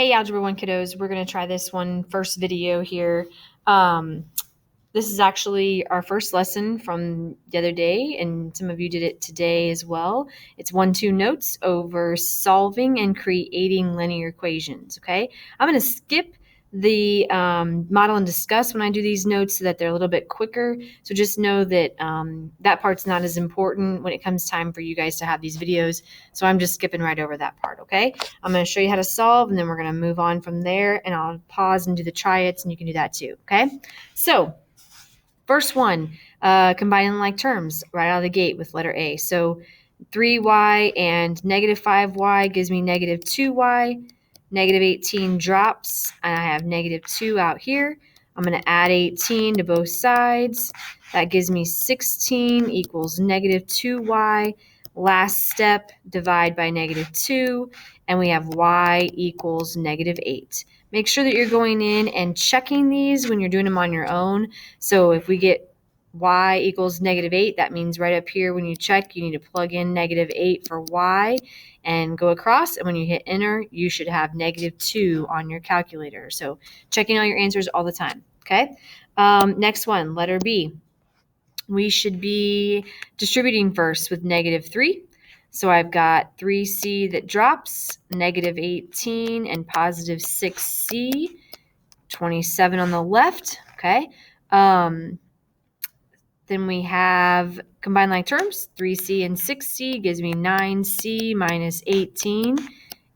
Hey, Algebra 1 kiddos, we're going to try this one first video here. This is actually our first lesson from the other day, and some of you did it today as well. It's 1-2 notes over solving and creating linear equations, okay? I'm going to skip the model and discuss when I do these notes so that they're a little bit quicker. So just know that that part's not as important when it comes time for you guys to have these videos. So I'm just skipping right over that part, okay? I'm going to show you how to solve, and then we're going to move on from there, and I'll pause and do the try-its, and you can do that too, okay? So first one, combining like terms right out of the gate with letter A. So 3y and negative 5y gives me negative 2y. Negative 18 drops, and I have negative 2 out here. I'm going to add 18 to both sides. That gives me 16 equals negative 2y. Last step, divide by negative 2, and we have y equals negative 8. Make sure that you're going in and checking these when you're doing them on your own. So if we get y equals negative 8, that means right up here when you check, you need to plug in negative 8 for y and go across. And when you hit enter, you should have negative 2 on your calculator. So checking all your answers all the time, okay? Next one, letter B. We should be distributing first with negative 3. So I've got 3c that drops, negative 18 and positive 6c, 27 on the left, okay? Then we have combined like terms, 3c and 6c gives me 9c minus 18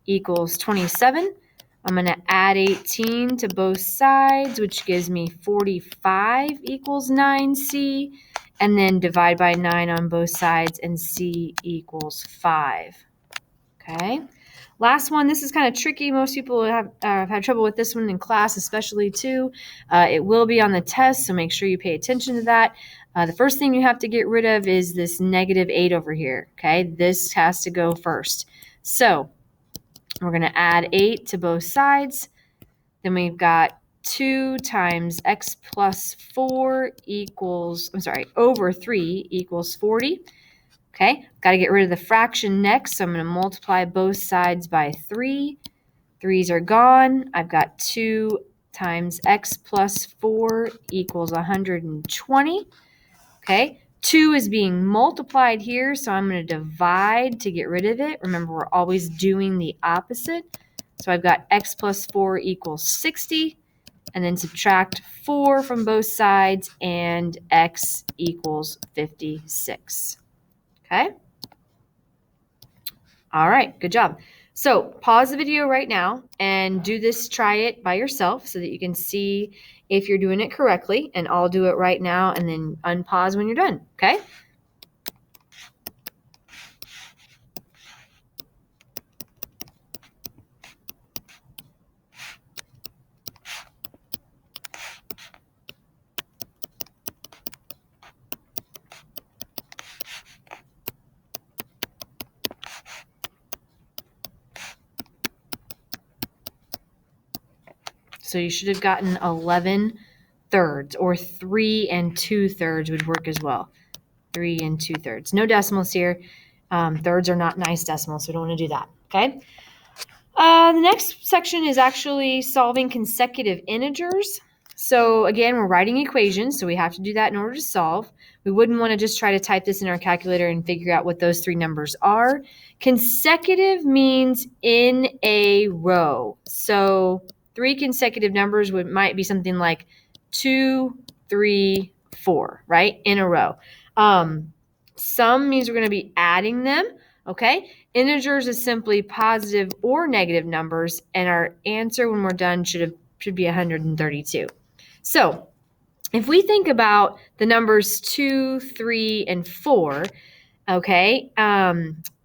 equals 27. I'm going to add 18 to both sides, which gives me 45 equals 9c, and then divide by 9 on both sides, and c equals 5. Okay. Last one, this is kind of tricky. Most people have had trouble with this one in class, especially too. It will be on the test, so make sure you pay attention to that. The first thing you have to get rid of is this negative 8 over here, okay? This has to go first. So we're going to add 8 to both sides. Then we've got 2 times x plus 4 equals, over 3 equals 40. Okay, got to get rid of the fraction next, so I'm going to multiply both sides by 3. 3's are gone. I've got 2 times x plus 4 equals 120. Okay, 2 is being multiplied here, so I'm going to divide to get rid of it. Remember, we're always doing the opposite. So I've got x plus 4 equals 60, and then subtract 4 from both sides, and x equals 56. Okay. All right, good job. So pause the video right now and do this, try it by yourself so that you can see if you're doing it correctly. And I'll do it right now and then unpause when you're done, okay? So you should have gotten 11 thirds, or 3 2/3 would work as well. 3 2/3. No decimals here. Thirds are not nice decimals, so we don't want to do that, okay? The next section is actually solving consecutive integers. So again, we're writing equations, so we have to do that in order to solve. We wouldn't want to just try to type this in our calculator and figure out what those 3 numbers are. Consecutive means in a row. So 3 consecutive numbers might be something like 2, 3, 4, right? In a row. Sum means we're going to be adding them, okay? Integers is simply positive or negative numbers, and our answer when we're done should be 132. So if we think about the numbers 2, 3, and 4, okay,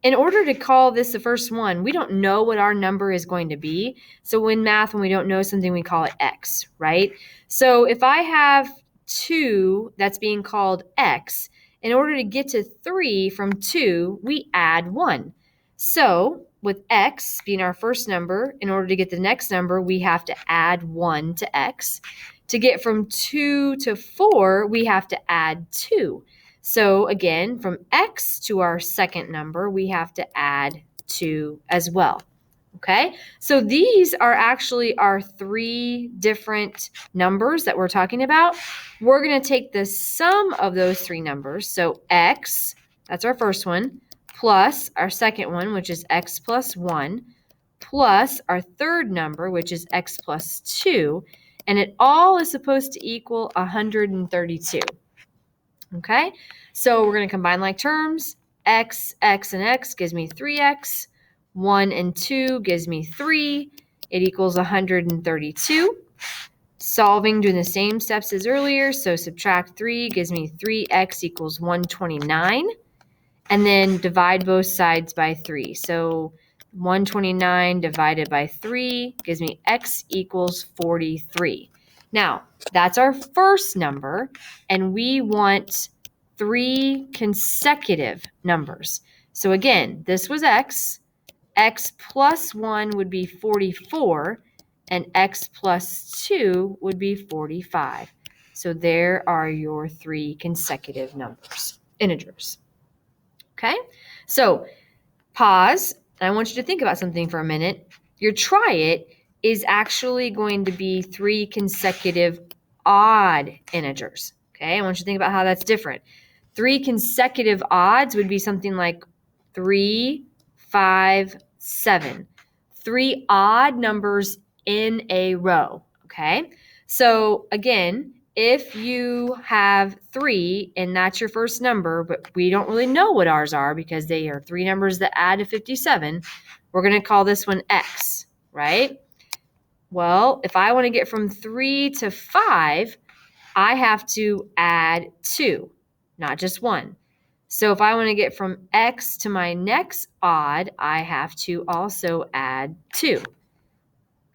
in order to call this the first one, we don't know what our number is going to be. So in math, when we don't know something, we call it x, right? So if I have 2 that's being called x, in order to get to 3 from 2, we add 1. So with x being our first number, in order to get the next number, we have to add 1 to x. To get from 2 to 4, we have to add 2. So again, from x to our second number, we have to add 2 as well. Okay, so these are actually our three different numbers that we're talking about. We're going to take the sum of those three numbers. So x, that's our first one, plus our second one, which is x plus 1, plus our third number, which is x plus 2, and it all is supposed to equal 132. Okay, so we're going to combine like terms. X, and x gives me 3x. 1 and 2 gives me 3. It equals 132. Solving, doing the same steps as earlier. So subtract 3 gives me 3x equals 129. And then divide both sides by 3. So 129 divided by 3 gives me x equals 43. Now, that's our first number, and we want three consecutive numbers. So again, this was x. X plus 1 would be 44, and x plus 2 would be 45. So there are your three consecutive numbers, integers. Okay, so pause. I want you to think about something for a minute. Your try it is actually going to be three consecutive odd integers. Okay, I want you to think about how that's different. Three consecutive odds would be something like 3, 5, 7. Three odd numbers in a row. Okay, so again, if you have 3 and that's your first number, but we don't really know what ours are because they are three numbers that add to 57, we're going to call this one x, right? Well, if I want to get from 3 to 5, I have to add 2, not just 1. So if I want to get from x to my next odd, I have to also add 2.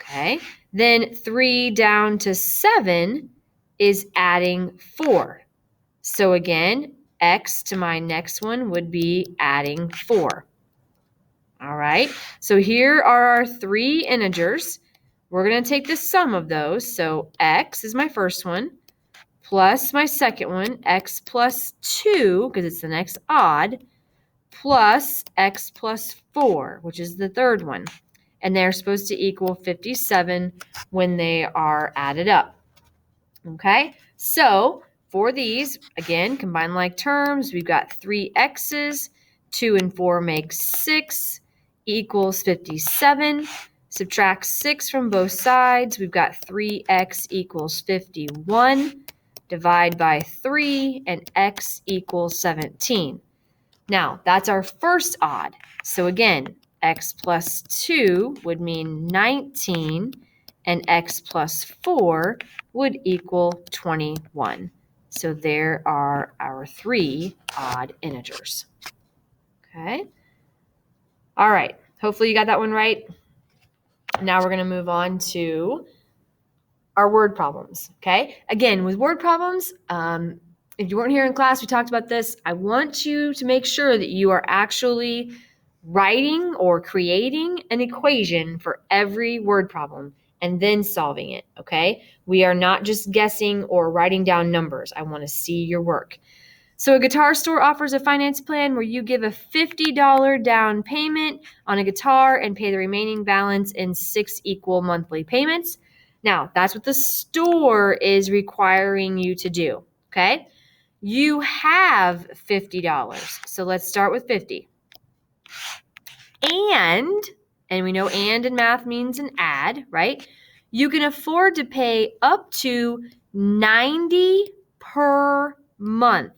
Okay, then 3 down to 7 is adding 4. So again, x to my next one would be adding 4. All right, so here are our three integers. We're going to take the sum of those. So x is my first one, plus my second one, x plus 2, because it's the next odd, plus x plus 4, which is the third one. And they're supposed to equal 57 when they are added up. Okay, so for these, again, combine like terms, we've got 3 x's, 2 and 4 make 6, equals 57. Subtract 6 from both sides, we've got 3x equals 51. Divide by 3, and x equals 17. Now, that's our first odd. So again, x plus 2 would mean 19, and x plus 4 would equal 21. So there are our three odd integers. Okay. All right. Hopefully you got that one right. Now we're going to move on to our word problems. Okay. Again, with word problems, if you weren't here in class, we talked about this. I want you to make sure that you are actually writing or creating an equation for every word problem and then solving it, okay? We are not just guessing or writing down numbers. I want to see your work. So a guitar store offers a finance plan where you give a $50 down payment on a guitar and pay the remaining balance in 6 equal monthly payments. Now, that's what the store is requiring you to do, okay? You have $50. So let's start with 50. And we know and in math means an add, right? You can afford to pay up to $90 per month.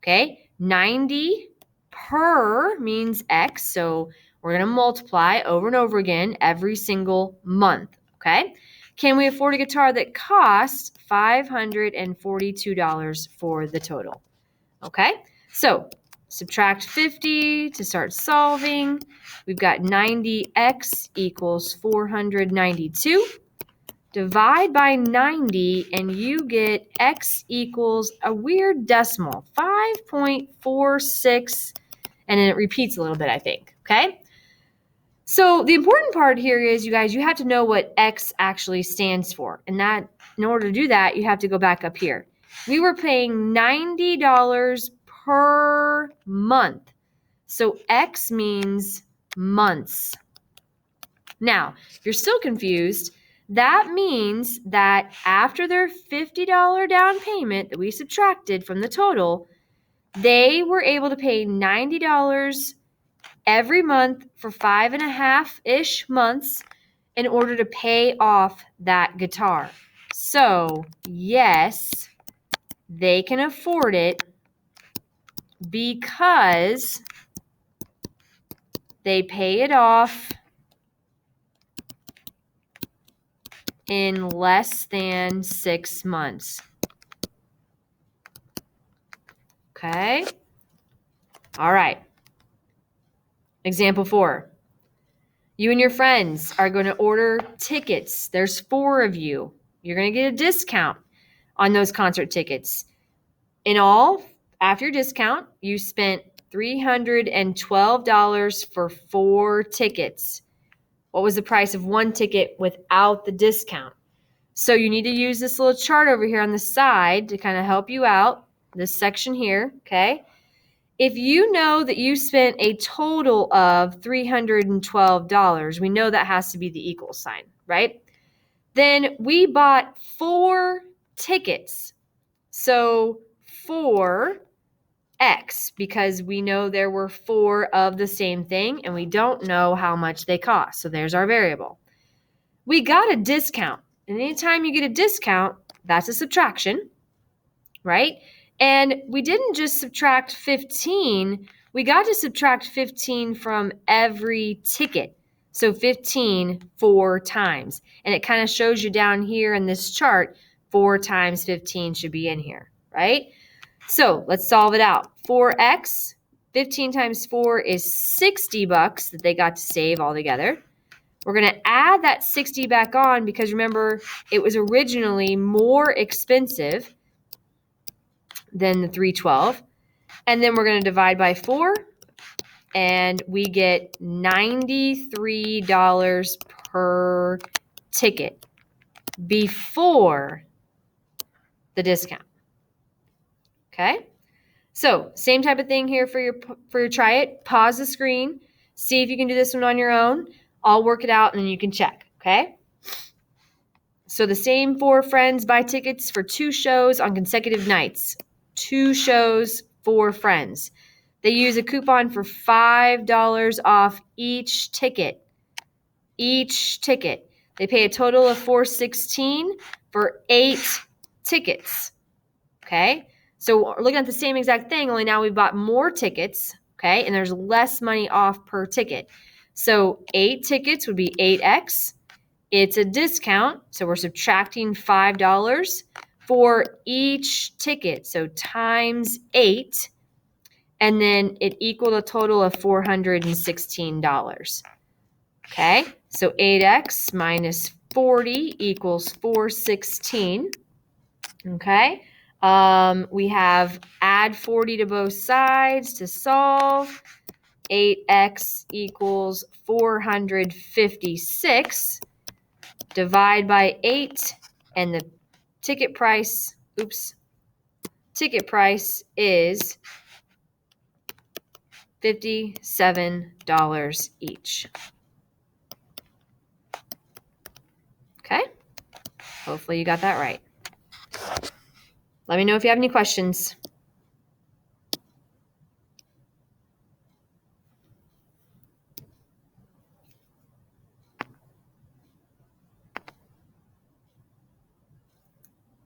Okay, 90 per means X, so we're going to multiply over and over again every single month, okay? Can we afford a guitar that costs $542 for the total? Okay, so subtract 50 to start solving. We've got 90x equals 492. Divide by 90 and you get x equals a weird decimal, 5.46, and then it repeats a little bit, I think, okay? So the important part here is, you guys, you have to know what x actually stands for. And that, in order to do that, you have to go back up here. We were paying $90 per month. So x means months. Now, if you're still confused, that means that after their $50 down payment that we subtracted from the total, they were able to pay $90 every month for 5.5-ish months in order to pay off that guitar. So, yes, they can afford it because they pay it off in less than 6 months. Okay? All right. Example 4. You and your friends are going to order tickets. There's 4 of you. You're going to get a discount on those concert tickets. In all, after your discount, you spent $312 for 4 tickets. What was the price of one ticket without the discount? So you need to use this little chart over here on the side to kind of help you out, this section here, okay? If you know that you spent a total of $312, we know that has to be the equal sign, right? Then we bought 4 tickets. So 4x, because we know there were 4 of the same thing and we don't know how much they cost. So there's our variable. We got a discount. And anytime you get a discount, that's a subtraction, right? And we didn't just subtract 15. We got to subtract 15 from every ticket. So 15 4 times. And it kind of shows you down here in this chart, 4 times 15 should be in here, right? So let's solve it out. 4x, 15 times 4 is $60 that they got to save altogether. We're going to add that 60 back on because remember, it was originally more expensive than the 312. And then we're going to divide by 4 and we get $93 per ticket before the discount. Okay? So, same type of thing here for your try it. Pause the screen. See if you can do this one on your own. I'll work it out and then you can check, okay? So the same 4 friends buy tickets for 2 shows on consecutive nights. 2 shows, 4 friends. They use a coupon for $5 off each ticket. Each ticket. They pay a total of $416 for 8 tickets. Okay? So we're looking at the same exact thing, only now we bought more tickets, okay? And there's less money off per ticket. So 8 tickets would be 8x. It's a discount, so we're subtracting $5 for each ticket. So times 8, and then it equaled a total of $416. Okay, so 8x minus 40 equals 416. Okay, we have add 40 to both sides to solve. 8x equals 456. Divide by 8, and the ticket price is $57 each. Okay? Hopefully you got that right. Let me know if you have any questions.